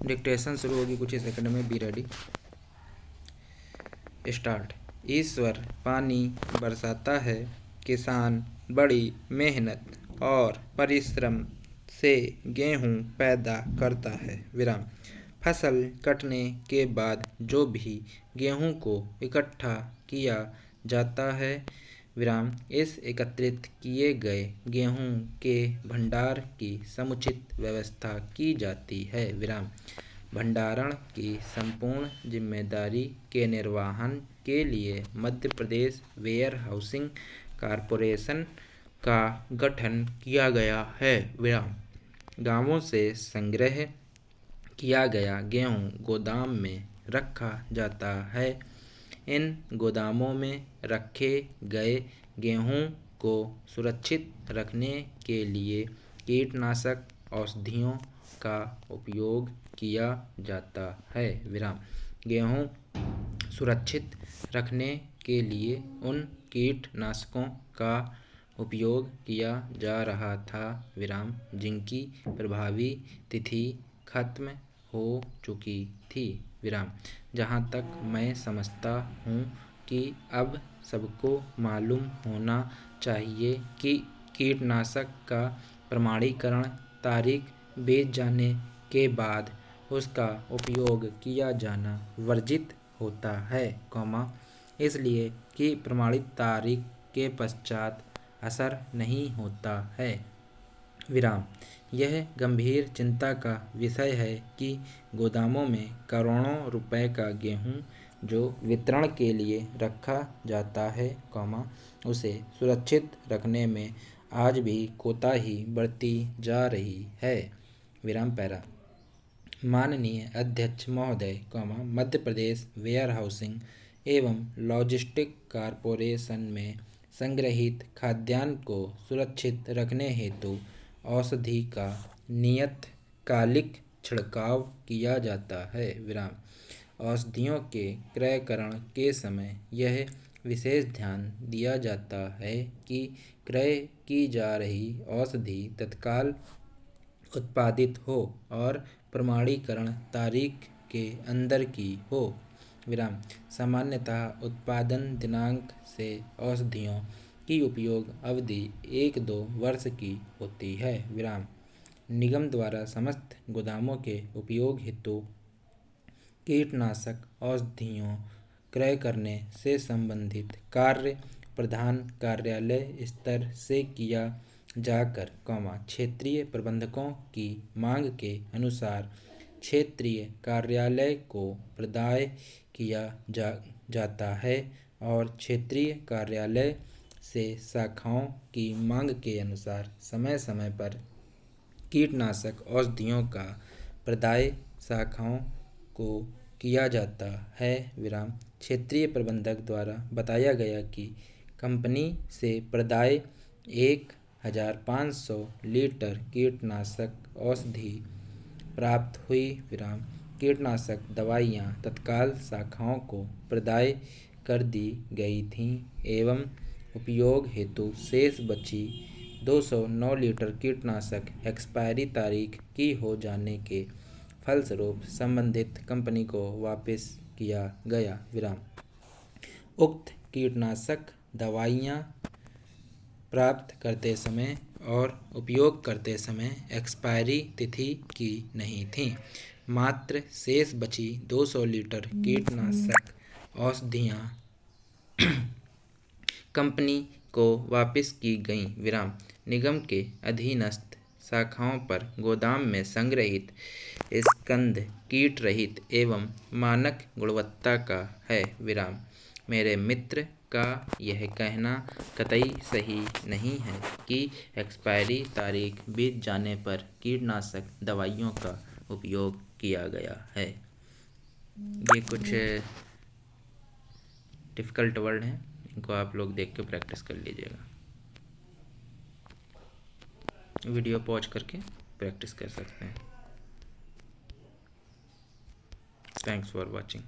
Dictation शुरू होगी कुछ ही सेकंड में। Be ready, start. ईश्वर पानी बरसाता है, किसान बड़ी मेहनत और परिश्रम से गेहूँ पैदा करता है, विराम। फसल कटने के बाद जो भी गेहूँ को इकट्ठा किया जाता है, विराम, इस एकत्रित किए गए गेहूँ के भंडार की समुचित व्यवस्था की जाती है, विराम। भंडारण की संपूर्ण जिम्मेदारी के निर्वहन के लिए Madhya Pradesh where housing corporation का गठन किया गया है, विराम। गांवों से संग्रह किया गया गेहूँ गोदाम में रखा जाता है। इन गोदामों में रखे गए गेहूँ को सुरक्षित रखने के लिए कीटनाशक औषधियों का उपयोग किया जाता है, विराम। गेहूँ सुरक्षित रखने के लिए उन कीटनाशकों का उपयोग किया जा रहा था, विराम, जिनकी प्रभावी तिथि खत्म हो चुकी थी, विराम। जहाँ तक मैं समझता हूँ कि अब सबको मालूम होना चाहिए कि कीटनाशक का प्रमाणीकरण तारीख बीत जाने के बाद उसका उपयोग किया जाना वर्जित होता है, इसलिए कि प्रमाणित तारीख के पश्चात असर नहीं होता है, विराम। यह गंभीर चिंता का विषय है कि गोदामों में करोड़ों रुपए का गेहूँ जो वितरण के लिए रखा जाता है, उसे सुरक्षित रखने में आज भी कोताही बरती जा रही है, विराम पैरा। माननीय अध्यक्ष महोदय, मध्य प्रदेश वेयर हाउसिंग एवं लॉजिस्टिक कॉरपोरेशन में संग्रहित खाद्यान्न को सुरक्षित रखने हेतु औषधि का नियतकालिक छिड़काव किया जाता है, विराम। औषधियों के क्रयकरण के समय यह विशेष ध्यान दिया जाता है कि क्रय की जा रही औषधि तत्काल उत्पादित हो और प्रमाणीकरण तारीख के अंदर की हो, विराम। सामान्यतः उत्पादन दिनांक से औषधियों की उपयोग अवधि 1-2 वर्ष की होती है, विराम। निगम द्वारा समस्त गोदामों के उपयोग हेतु कीटनाशक औषधियों क्रय करने से संबंधित कार्य प्रधान कार्यालय स्तर से किया जाकर, क्षेत्रीय प्रबंधकों की मांग के अनुसार क्षेत्रीय कार्यालय को प्रदाय किया जाता है और क्षेत्रीय कार्यालय से शाखाओं की मांग के अनुसार समय समय पर कीटनाशक औषधियों का प्रदाय शाखाओं को किया जाता है, विराम। क्षेत्रीय प्रबंधक द्वारा बताया गया कि कंपनी से प्रदाय 1500 लीटर कीटनाशक औषधि प्राप्त हुई, विराम। कीटनाशक दवाइयाँ तत्काल शाखाओं को प्रदाय कर दी गई थीं एवं उपयोग हेतु शेष बची 209 लीटर कीटनाशक एक्सपायरी तारीख की हो जाने के फलस्वरूप संबंधित कंपनी को वापस किया गया, विराम। उक्त कीटनाशक दवाइयाँ प्राप्त करते समय और उपयोग करते समय एक्सपायरी तिथि की नहीं थीं। मात्र शेष बची 200 लीटर कीटनाशक औषधियाँ कंपनी को वापस की गईं, विराम। निगम के अधीनस्थ शाखाओं पर गोदाम में संग्रहित स्कंद कीट रहित एवं मानक गुणवत्ता का है, विराम। मेरे मित्र का यह कहना कतई सही नहीं है कि एक्सपायरी तारीख बीत जाने पर कीटनाशक दवाइयों का उपयोग किया गया है। ये कुछ डिफ़िकल्ट वर्ड हैं, इनको आप लोग देख के प्रैक्टिस कर लीजिएगा। वीडियो पॉज करके प्रैक्टिस कर सकते हैं। Thanks for watching.